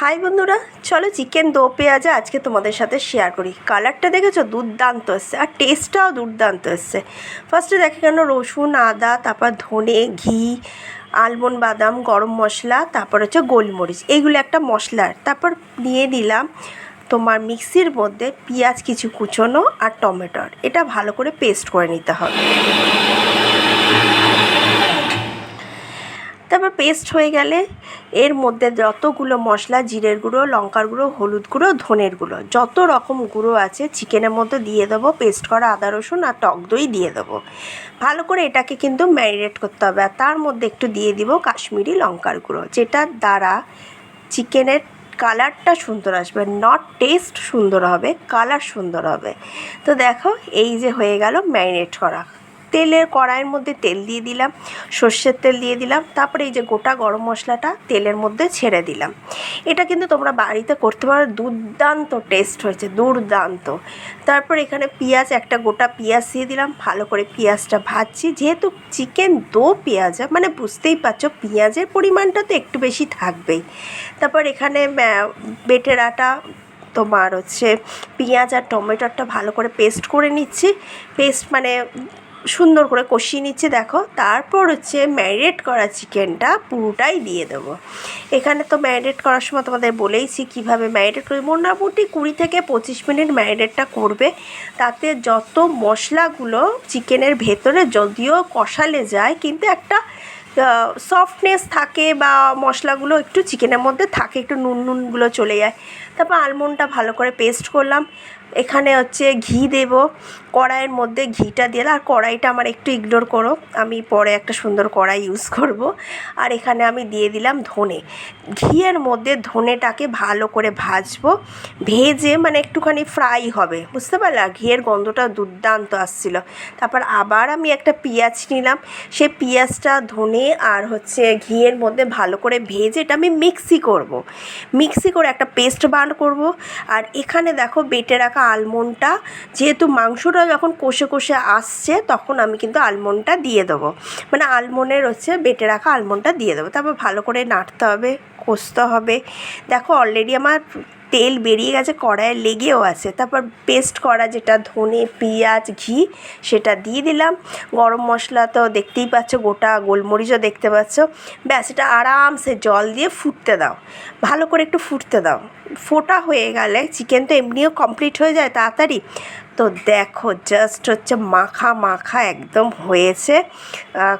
High বন্ধুরা, চলো chicken দো পেঁয়াজা আজকে তোমাদের সাথে শেয়ার করি। কালারটা দেখেছো দুর্দান্ত এসছে আর টেস্টটাও দুর্দান্ত এসছে। ফার্স্টে দেখে কেন রসুন, আদা, তারপর ধনে, ঘি, আলমন্ড বাদাম, গরম মশলা, তারপর হচ্ছে গোলমরিচ, এইগুলো একটা মশলার। তারপর নিয়ে নিলাম তোমার মিক্সির মধ্যে পেঁয়াজ কিছু কুচোনো আর টমেটোর, এটা ভালো করে পেস্ট করে নিতে হবে। তারপর পেস্ট হয়ে গেলে এর মধ্যে যতগুলো মশলা, জিরের গুঁড়ো, লঙ্কার গুঁড়ো, হলুদ গুঁড়ো, ধনের গুঁড়ো, যত রকম গুঁড়ো আছে চিকেনের মধ্যে দিয়ে দেবো। পেস্ট করা আদা রসুন আর টক দই দিয়ে দেবো। ভালো করে এটাকে কিন্তু ম্যারিনেট করতে হবে। আর তার মধ্যে একটু দিয়ে দিব কাশ্মীরি লঙ্কার গুঁড়ো, যেটার দ্বারা চিকেনের কালারটা সুন্দর আসবে, নট টেস্ট সুন্দর হবে, কালার সুন্দর হবে। তো দেখো এই যে হয়ে গেল ম্যারিনেট করা। তেলের কড়াইয়ের মধ্যে তেল দিয়ে দিলাম, সর্ষের তেল দিয়ে দিলাম। তারপরে এই যে গোটা গরম মশলাটা তেলের মধ্যে ছেড়ে দিলাম। এটা কিন্তু তোমরা বাড়িতে করতে পারো, দুর্দান্ত টেস্ট হয়েছে, দুর্দান্ত। তারপর এখানে পেঁয়াজ, একটা গোটা পেঁয়াজ দিয়ে দিলাম। ভালো করে পেঁয়াজটা ভাজছি। যেহেতু চিকেন দো পেঁয়াজা, মানে বুঝতেই পারছো পেঁয়াজের পরিমাণটা তো একটু বেশি থাকবেই। তারপর এখানে বেটে রাখা তোমার হচ্ছে পেঁয়াজ আর টমেটোটা ভালো করে পেস্ট করে নিচ্ছি। পেস্ট মানে সুন্দর করে কষিয়ে নিচ্ছি। দেখো তারপর হচ্ছে ম্যারিনেট করা চিকেনটা পুরোটাই দিয়ে দেবো। এখানে তো ম্যারিনেট করার সময় তোমাদের বলেইছি কীভাবে ম্যারিনেট করবে। মোটামুটি 20 থেকে 25 মিনিট ম্যারিনেটটা করবে। তাতে যত মশলাগুলো চিকেনের ভেতরে যদিও কষালে যায়, কিন্তু একটা সফটনেস থাকে বা মশলাগুলো একটু চিকেনের মধ্যে থাকে, একটু নুনগুলো চলে যায়। তারপর আলমন্ডটা ভালো করে পেস্ট করলাম। এখানে হচ্ছে ঘি দেব কড়াইয়ের মধ্যে, ঘিটা দিয়ে। আর কড়াইটা আমার একটু ইগনোর করো, আমি পরে একটা সুন্দর কড়াই ইউজ করব। আর এখানে আমি দিয়ে দিলাম ধনে। ঘিয়ের মধ্যে ধনেটাকে ভালো করে ভাজবো, ভেজে মানে একটুখানি ফ্রাই হবে, বুঝতে পারলে? আর ঘিয়ের গন্ধটা দুর্দান্ত আসছিল। তারপর আবার আমি একটা পেঁয়াজ নিলাম, সেই পেঁয়াজটা ধনে আর হচ্ছে ঘিয়ের মধ্যে ভালো করে ভেজে এটা আমি মিক্সি করে একটা পেস্ট বার করব। আর এখানে দেখো বেটে রাখা আলমন্ডটা, যেহেতু মাংসটা যখন কষে কষে আসছে তখন আমি কিন্তু আলমন্ডটা দিয়ে দেবো, মানে আলমন্ডের হচ্ছে বেটে রাখা আলমন্ডটা দিয়ে দেবো। তারপর ভালো করে নাড়তে হবে, কষতে হবে। দেখো অলরেডি আমার তেল বেরিয়ে গেছে, কড়াইয়ে লেগেও আছে। তারপর পেস্ট করা যেটা ধনে, পেঁয়াজ, ঘি, সেটা দিয়ে দিলাম। গরম মশলা তো দেখতেই পাচ্ছ, গোটা গোলমরিচও দেখতে পাচ্ছ। ব্যাস, এটা আরামসে জল দিয়ে ফুটতে দাও, ভালো করে একটু ফুটতে দাও। ফোটা হয়ে গেলে চিকেন তো এমনিও কমপ্লিট হয়ে যায় তাড়াতাড়ি। তো দেখো জাস্ট হচ্ছে মাখা মাখা একদম হয়েছে।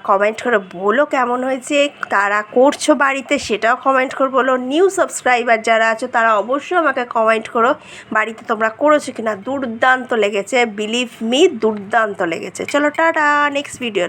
কমেন্ট করে বলো কেমন হয়েছে, তারা করছো বাড়িতে সেটাও কমেন্ট করে বলো। নিউ সাবস্ক্রাইবার যারা আছো তারা অবশ্যই আমাকে কমেন্ট করো বাড়িতে তোমরা করেছো কিনা। দুর্দান্ত লেগেছে, বিলিভ মি, দুর্দান্ত লেগেছে। চলো টাটা, নেক্সট ভিডিও।